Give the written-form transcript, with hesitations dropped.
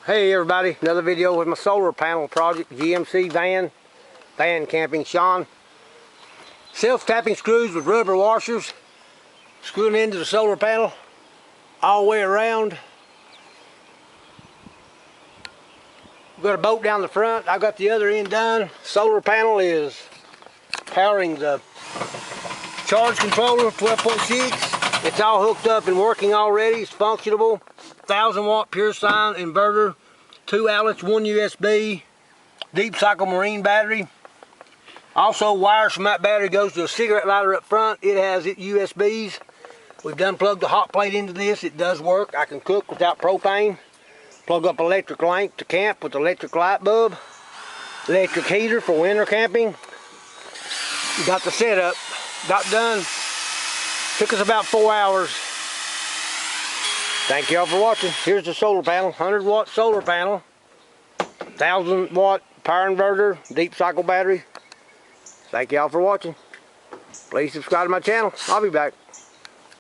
Hey everybody, another video with my solar panel project, GMC van camping Sean. Self-tapping screws with rubber washers, screwing into the solar panel all the way around. We've got a bolt down the front, I've got the other end done. Solar panel is powering the charge controller 12.6. It's all hooked up and working already, it's functionable. 1000 watt pure sine inverter, 2 outlets, 1 USB, deep cycle marine battery. Also wires from that battery goes to a cigarette lighter up front. It has USBs. We've done plugged the hot plate into this. It does work. I can cook without propane. Plug up electric lamp to camp with electric light bulb. Electric heater for winter camping. Got the setup. Got done. Took us about 4 hours. Thank y'all for watching. Here's the solar panel, 100 watt solar panel, 1000 watt power inverter, deep cycle battery. Thank y'all for watching. Please subscribe to my channel. I'll be back.